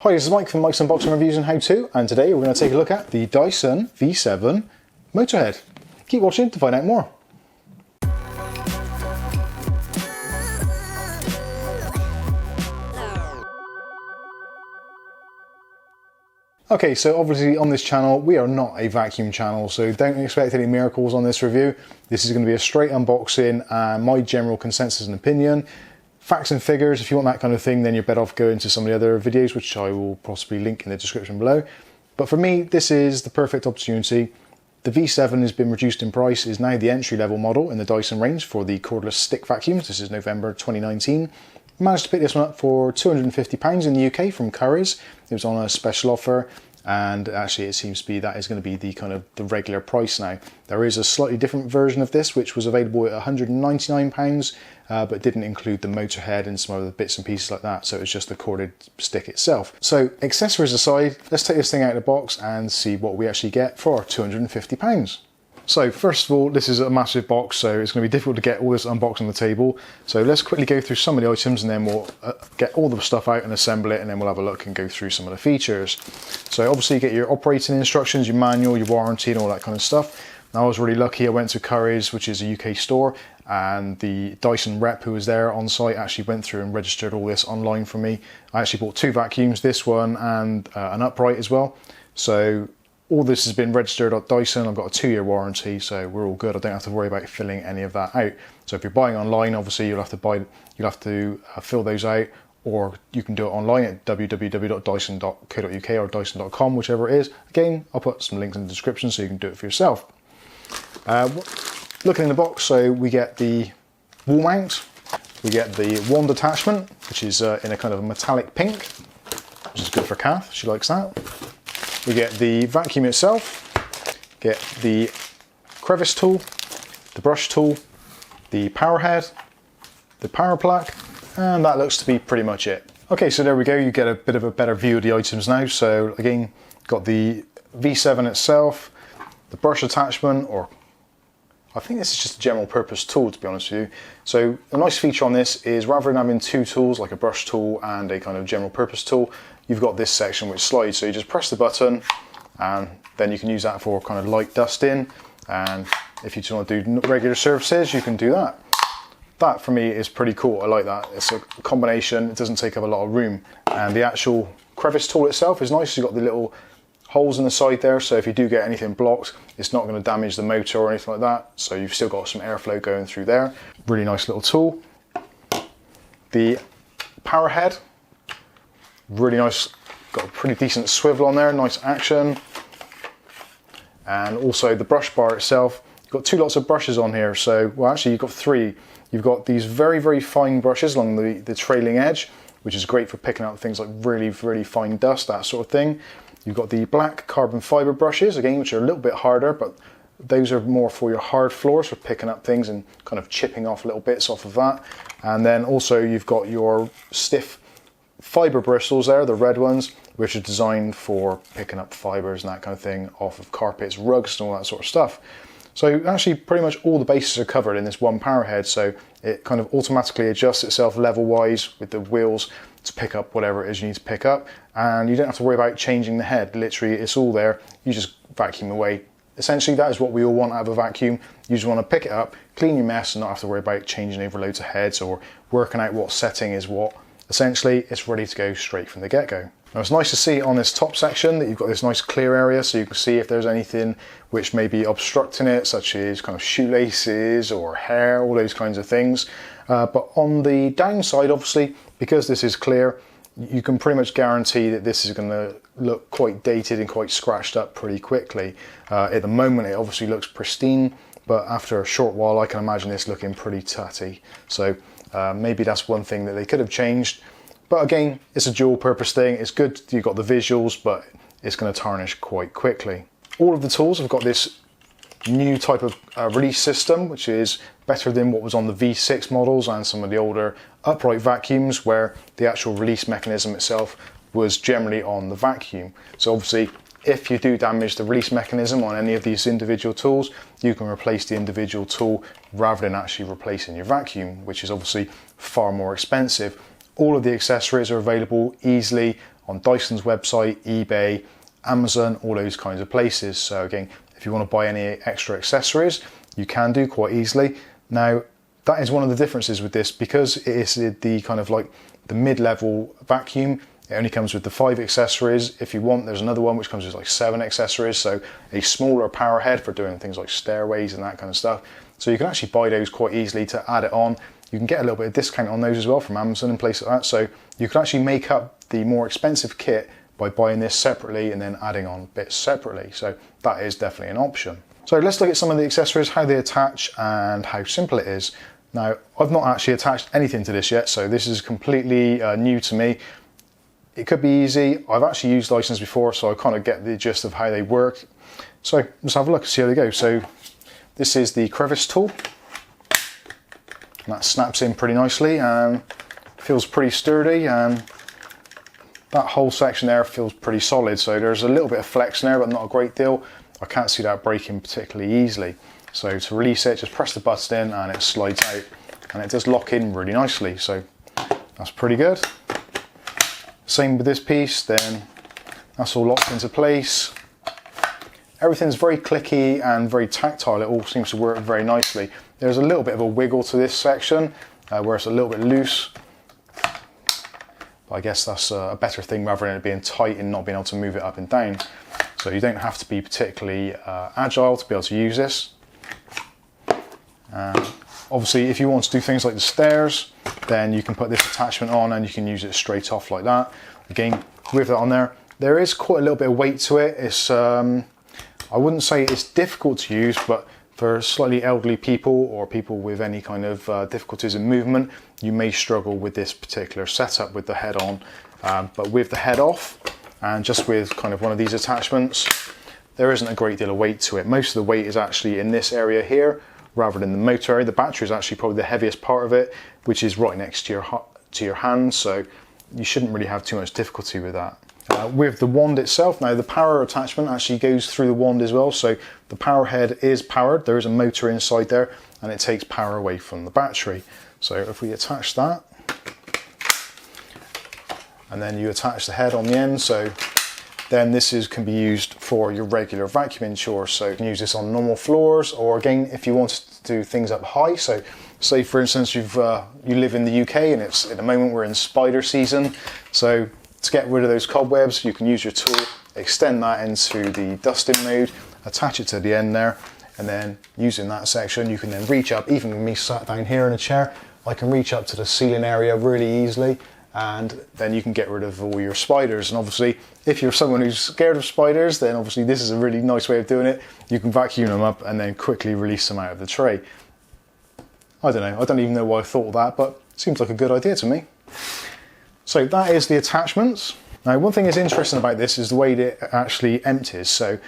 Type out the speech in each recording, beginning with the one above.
Hi, this is Mike from Mike's Unboxing Reviews and How To, and today we're going to take a look at the Dyson V7 Motorhead. Keep watching to find out more. Okay, so obviously on this channel we are not a vacuum channel, so don't expect any miracles on this review. This is going to be a straight unboxing and my general consensus and opinion. Facts and figures, if you want that kind of thing, then you're better off going to some of the other videos, which I will possibly link in the description below. But for me, this is the perfect opportunity. The V7 has been reduced in price, is now the entry-level model in the Dyson range for the cordless stick vacuums. This is November 2019. Managed to pick this one up for £250 in the UK from Currys. It was on a special offer, and actually it seems to be that is going to be the regular price now. There is a slightly different version of this which was available at £199, but didn't include the Motorhead and some other bits and pieces like that, so it's just the corded stick itself. So accessories aside, let's take this thing out of the box and see what we actually get for £250. So first of all, this is a massive box, so it's going to be difficult to get all this unboxed on the table. So let's quickly go through some of the items and then we'll get all the stuff out and assemble it, and then we'll have a look and go through some of the features. So obviously you get your operating instructions, your manual, your warranty and all that kind of stuff. Now I was really lucky, I went to Currys, which is a UK store, and the Dyson rep who was there on site actually went through and registered all this online for me. I actually bought two vacuums, this one and an upright as well. So all this has been registered at Dyson. I've got a 2-year warranty, so we're all good. I don't have to worry about filling any of that out. So if you're buying online, obviously you'll have to fill those out, or you can do it online at www.dyson.co.uk or dyson.com, whichever it is. Again, I'll put some links in the description so you can do it for yourself. Looking in the box, so we get the wall mount, we get the wand attachment, which is in a kind of a metallic pink, which is good for Kath, she likes that. We get the vacuum itself, get the crevice tool, the brush tool, the power head, the power plug, and that looks to be pretty much it. Okay, so there we go, you get a bit of a better view of the items now. So again, got the V7 itself, the brush attachment, or I think this is just a general purpose tool, to be honest with you. So a nice feature on this is rather than having two tools, like a brush tool and a kind of general purpose tool, you've got this section which slides. So you just press the button and then you can use that for kind of light dusting. And if you just want to do regular surfaces, you can do that. That for me is pretty cool. I like that. It's a combination. It doesn't take up a lot of room. And the actual crevice tool itself is nice. You've got the little holes in the side there, so if you do get anything blocked, it's not going to damage the motor or anything like that. So you've still got some airflow going through there. Really nice little tool. The power head, really nice, got a pretty decent swivel on there, nice action. And also the brush bar itself, you've got two lots of brushes on here. So, well actually you've got three. You've got these very, very fine brushes along the trailing edge, which is great for picking up things like really, really fine dust, that sort of thing. You've got the black carbon fiber brushes, again, which are a little bit harder, but those are more for your hard floors, for picking up things and kind of chipping off little bits off of that. And then also you've got your stiff fiber bristles there, the red ones, which are designed for picking up fibers and that kind of thing off of carpets, rugs and all that sort of stuff. So actually pretty much all the bases are covered in this one power head, so it kind of automatically adjusts itself level wise with the wheels to pick up whatever it is you need to pick up, and you don't have to worry about changing the head. Literally it's all there, you just vacuum away. Essentially that is what we all want out of a vacuum. You just want to pick it up, clean your mess and not have to worry about changing over loads of heads or working out what setting is what. Essentially it's ready to go straight from the get-go. Now it's nice to see on this top section that you've got this nice clear area, so you can see if there's anything which may be obstructing it, such as kind of shoelaces or hair, all those kinds of things. But on the downside, obviously, because this is clear, you can pretty much guarantee that this is going to look quite dated and quite scratched up pretty quickly. At the moment it obviously looks pristine, but after a short while I can imagine this looking pretty tatty. So maybe that's one thing that they could have changed. But again, it's a dual purpose thing. It's good you've got the visuals, but it's going to tarnish quite quickly. All of the tools have got this new type of release system, which is better than what was on the V6 models and some of the older upright vacuums, where the actual release mechanism itself was generally on the vacuum. So obviously, if you do damage the release mechanism on any of these individual tools, you can replace the individual tool rather than actually replacing your vacuum, which is obviously far more expensive. All of the accessories are available easily on Dyson's website, eBay, Amazon, all those kinds of places. So again, if you want to buy any extra accessories, you can do quite easily. Now, that is one of the differences with this, because it is the kind of like the mid-level vacuum. It only comes with the 5 accessories. If you want, there's another one which comes with like 7 accessories. So a smaller power head for doing things like stairways and that kind of stuff. So you can actually buy those quite easily to add it on. You can get a little bit of discount on those as well from Amazon and places like that. So you can actually make up the more expensive kit by buying this separately and then adding on bits separately. So that is definitely an option. So let's look at some of the accessories, how they attach and how simple it is. Now, I've not actually attached anything to this yet, so this is completely new to me. It could be easy. I've actually used Dysons before, so I kind of get the gist of how they work. So let's have a look and see how they go. So this is the crevice tool. And that snaps in pretty nicely and feels pretty sturdy, and that whole section there feels pretty solid. So there's a little bit of flex in there, but not a great deal. I can't see that breaking particularly easily. So to release it, just press the button in and it slides out, and it does lock in really nicely. So that's pretty good. Same with this piece, then that's all locked into place. Everything's very clicky and very tactile. It all seems to work very nicely. There's a little bit of a wiggle to this section where it's a little bit loose. But I guess that's a better thing rather than it being tight and not being able to move it up and down. So you don't have to be particularly agile to be able to use this. Obviously, if you want to do things like the stairs, then you can put this attachment on and you can use it straight off like that. Again, with that on there, there is quite a little bit of weight to it. It's I wouldn't say it's difficult to use, but for slightly elderly people or people with any kind of difficulties in movement, you may struggle with this particular setup with the head on. But with the head off and just with kind of one of these attachments, there isn't a great deal of weight to it. Most of the weight is actually in this area here rather than the motor area. The battery is actually probably the heaviest part of it, which is right next to your hand, so you shouldn't really have too much difficulty with that. With the wand itself, now the power attachment actually goes through the wand as well, so the power head is powered. There is a motor inside there and it takes power away from the battery. So if we attach that, and then you attach the head on the end, so then this can be used for your regular vacuuming chores. So you can use this on normal floors, or again, if you want to do things up high. So say for instance, you live in the UK and it's at the moment we're in spider season. So to get rid of those cobwebs, you can use your tool, extend that into the dusting mode, attach it to the end there, and then using that section, you can then reach up. Even with me sat down here in a chair, I can reach up to the ceiling area really easily, and then you can get rid of all your spiders. And obviously, if you're someone who's scared of spiders, then obviously this is a really nice way of doing it. You can vacuum them up and then quickly release them out of the tray. I don't know, I don't even know why I thought of that, but it seems like a good idea to me. So that is the attachments. Now, one thing that's interesting about this is the way that it actually empties. So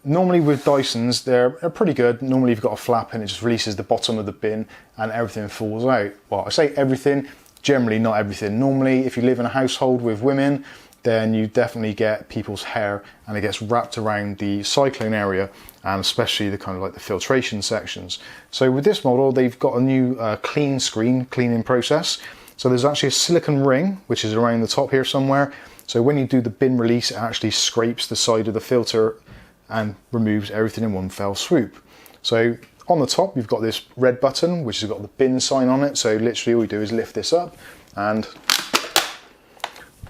normally with Dysons, they're pretty good. Normally you've got a flap and it just releases the bottom of the bin and everything falls out. Well, I say everything, generally not everything. Normally, if you live in a household with women, then you definitely get people's hair and it gets wrapped around the cyclone area, and especially the kind of like the filtration sections. So with this model, they've got a new clean screen cleaning process. So there's actually a silicone ring, which is around the top here somewhere. So when you do the bin release, it actually scrapes the side of the filter and removes everything in one fell swoop. So on the top, you've got this red button, which has got the bin sign on it. So literally all you do is lift this up and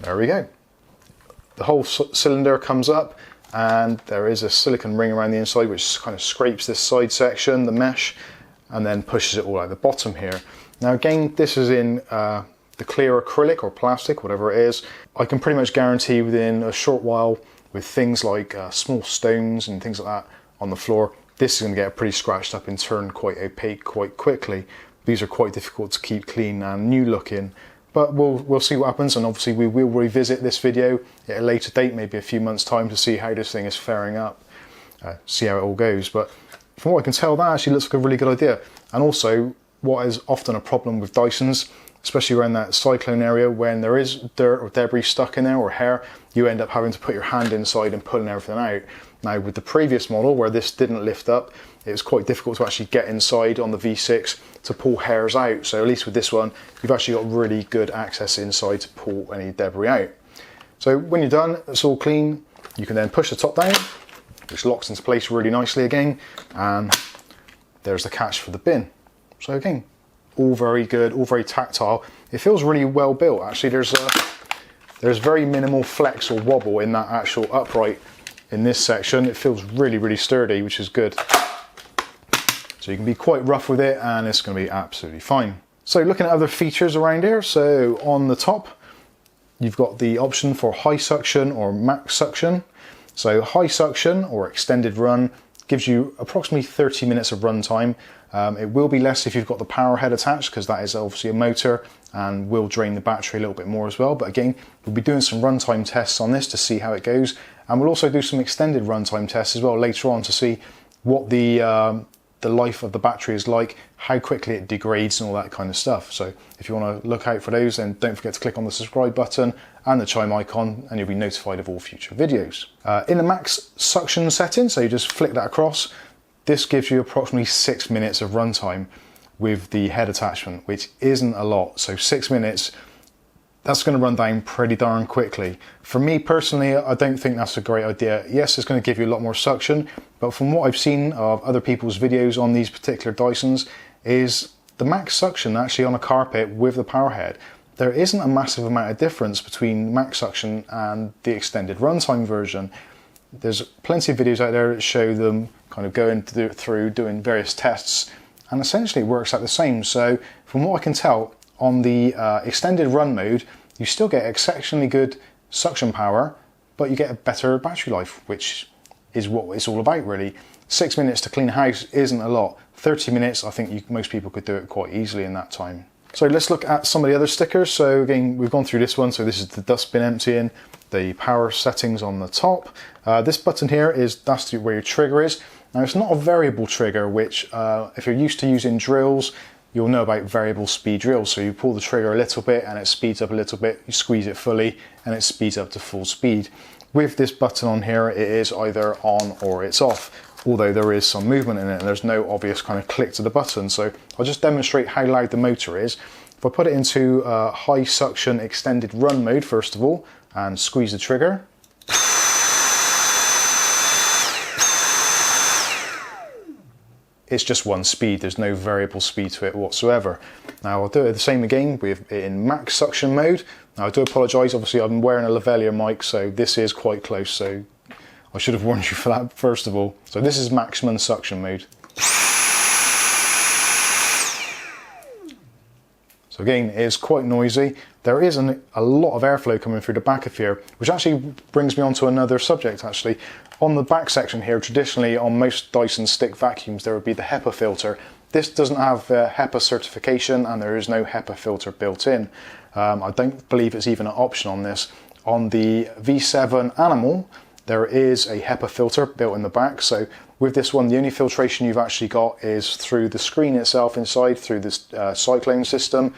there we go. The whole cylinder comes up and there is a silicone ring around the inside, which kind of scrapes this side section, the mesh, and then pushes it all out the bottom here. Now again, this is in the clear acrylic or plastic, whatever it is. I can pretty much guarantee within a short while, with things like small stones and things like that on the floor, this is going to get pretty scratched up and turn quite opaque quite quickly. These are quite difficult to keep clean and new looking, but we'll see what happens, and obviously we will revisit this video at a later date, maybe a few months time, to see how this thing is faring up, see how it all goes. But from what I can tell, that actually looks like a really good idea. And also, what is often a problem with Dysons, especially around that cyclone area, when there is dirt or debris stuck in there or hair, you end up having to put your hand inside and pulling everything out. Now with the previous model, where this didn't lift up, it was quite difficult to actually get inside on the V6 to pull hairs out. So at least with this one, you've actually got really good access inside to pull any debris out. So when you're done, it's all clean. You can then push the top down, which locks into place really nicely again, and there's the catch for the bin. So again, all very good, all very tactile. It feels really well built. Actually, there's very minimal flex or wobble in that actual upright in this section. It feels really, really sturdy, which is good. So you can be quite rough with it and it's going to be absolutely fine. So looking at other features around here, so on the top, you've got the option for high suction or max suction. So high suction or extended run gives you approximately 30 minutes of run time. It will be less if you've got the power head attached, because that is obviously a motor and will drain the battery a little bit more as well. But again, we'll be doing some runtime tests on this to see how it goes. And we'll also do some extended runtime tests as well later on to see what the life of the battery is like, how quickly it degrades and all that kind of stuff. So if you want to look out for those, then don't forget to click on the subscribe button and the chime icon and you'll be notified of all future videos. In the max suction setting, so you just flick that across, this gives you approximately 6 minutes of runtime with the head attachment, which isn't a lot. So 6 minutes, that's going to run down pretty darn quickly. For me personally, I don't think that's a great idea. Yes, it's going to give you a lot more suction, but from what I've seen of other people's videos on these particular Dysons, is the max suction actually on a carpet with the power head, there isn't a massive amount of difference between max suction and the extended runtime version. There's plenty of videos out there that show them kind of going through doing various tests, and essentially it works out the same. So from what I can tell, on the extended run mode, you still get exceptionally good suction power, but you get a better battery life, which is what it's all about really. 6 minutes to clean a house isn't a lot. 30 minutes, I think most people could do it quite easily in that time. So let's look at some of the other stickers. So again, we've gone through this one. So this is the dustbin emptying, the power settings on the top. This button here that's where your trigger is. Now it's not a variable trigger, which if you're used to using drills, you'll know about variable speed drills. So you pull the trigger a little bit and it speeds up a little bit, you squeeze it fully and it speeds up to full speed. With this button on here, it is either on or it's off, although there is some movement in it and there's no obvious kind of click to the button. So I'll just demonstrate how loud the motor is. If I put it into high suction extended run mode first of all and squeeze the trigger, it's just one speed, there's no variable speed to it whatsoever. Now I'll do it the same again with in max suction mode. Now I do apologise, obviously I'm wearing a lavalier mic, so this is quite close, so I should have warned you for that first of all. So this is maximum suction mode. So again, it is quite noisy. There is a lot of airflow coming through the back of here, which actually brings me on to another subject actually. On the back section here, traditionally on most Dyson stick vacuums, there would be the HEPA filter. This doesn't have HEPA certification and there is no HEPA filter built in. I don't believe it's even an option on this. On the V7 Animal, there is a HEPA filter built in the back. So with this one, the only filtration you've actually got is through the screen itself inside, through this cyclone system.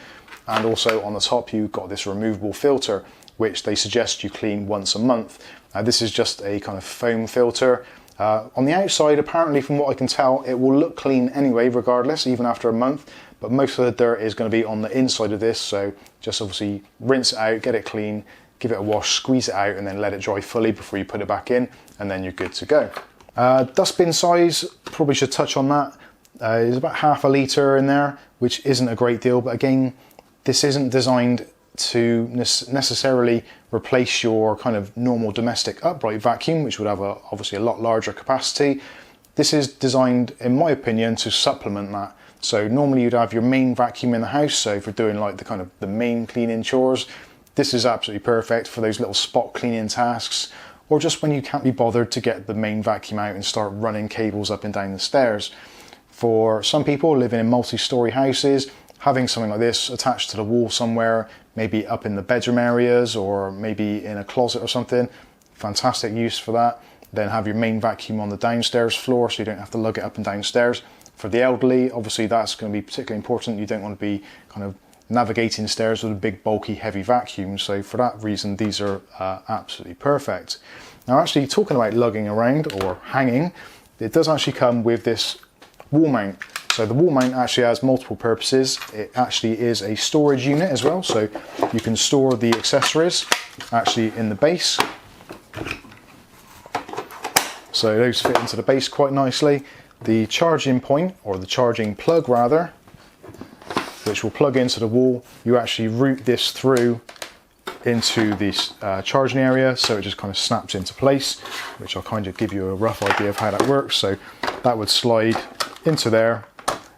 And also on the top, you've got this removable filter, which they suggest you clean once a month. This is just a kind of foam filter. On the outside, apparently from what I can tell, it will look clean anyway, regardless, even after a month. But most of the dirt is going to be on the inside of this. So just obviously rinse it out, get it clean, give it a wash, squeeze it out, and then let it dry fully before you put it back in, and then you're good to go. Dustbin size, probably should touch on that. There's about ½ litre in there, which isn't a great deal. But again, this isn't designed to necessarily replace your kind of normal domestic upright vacuum, which would have obviously a lot larger capacity. This is designed, in my opinion, to supplement that. So normally you'd have your main vacuum in the house, so if you're doing like the main cleaning chores, this is absolutely perfect for those little spot cleaning tasks, or just when you can't be bothered to get the main vacuum out and start running cables up and down the stairs. For some people living in multi-story houses, having something like this attached to the wall somewhere, maybe up in the bedroom areas or maybe in a closet or something, fantastic use for that. Then have your main vacuum on the downstairs floor so you don't have to lug it up and downstairs. For the elderly, obviously that's going to be particularly important. You don't want to be kind of navigating stairs with a big bulky heavy vacuum, so for that reason these are absolutely perfect. Now actually talking about lugging around or hanging, it does actually come with this wall mount. So the wall mount actually has multiple purposes. It actually is a storage unit as well, so you can store the accessories actually in the base. So those fit into the base quite nicely. The charging point, or the charging plug rather, which will plug into the wall, you actually route this through into this charging area, so it just kind of snaps into place, which I'll kind of give you a rough idea of how that works. So that would slide into there,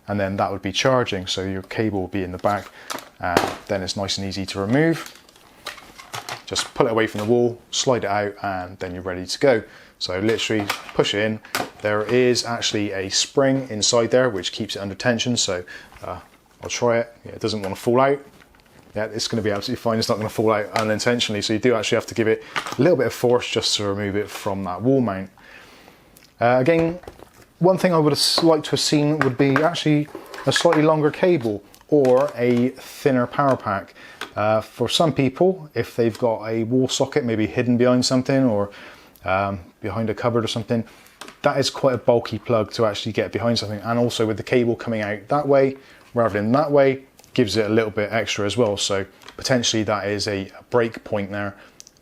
and then that would be charging, so your cable will be in the back, and then it's nice and easy to remove. Just pull it away from the wall, slide it out, and then you're ready to go. So literally push it in. There is actually a spring inside there which keeps it under tension, so I'll try it. Yeah, it doesn't want to fall out. Yeah, it's going to be absolutely fine. It's not going to fall out unintentionally, so you do actually have to give it a little bit of force just to remove it from that wall mount. Again, one thing I would have liked to have seen would be actually a slightly longer cable or a thinner power pack. For some people, if they've got a wall socket maybe hidden behind something, or behind a cupboard or something, that is quite a bulky plug to actually get behind something, and also with the cable coming out that way rather than that way gives it a little bit extra as well, so potentially that is a break point there,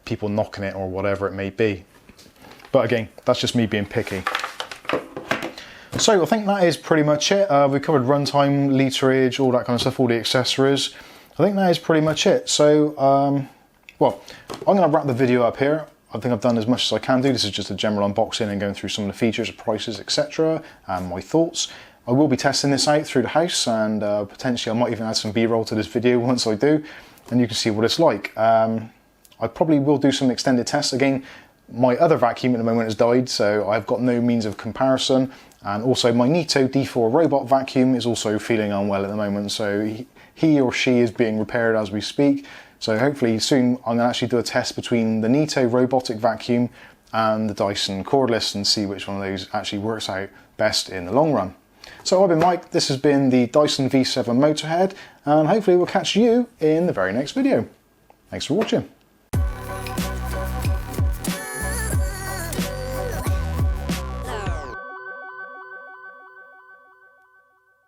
people knocking it or whatever it may be. But again, that's just me being picky. So I think that is pretty much it. We covered runtime, literage, all that kind of stuff, all the accessories. I think that is pretty much it. So well, I'm going to wrap the video up here. I think I've done as much as I can do. This is just a general unboxing and going through some of the features, prices, etc. and my thoughts. I will be testing this out through the house, and potentially I might even add some B-roll to this video once I do, and you can see what it's like. I probably will do some extended tests. Again, my other vacuum at the moment has died, so I've got no means of comparison, and also my Neato D4 robot vacuum is also feeling unwell at the moment, so he or she is being repaired as we speak. So hopefully soon I'm going to actually do a test between the Neato robotic vacuum and the Dyson Cordless and see which one of those actually works out best in the long run. So I've been Mike, this has been the Dyson V7 Motorhead, and hopefully we'll catch you in the very next video. Thanks for watching.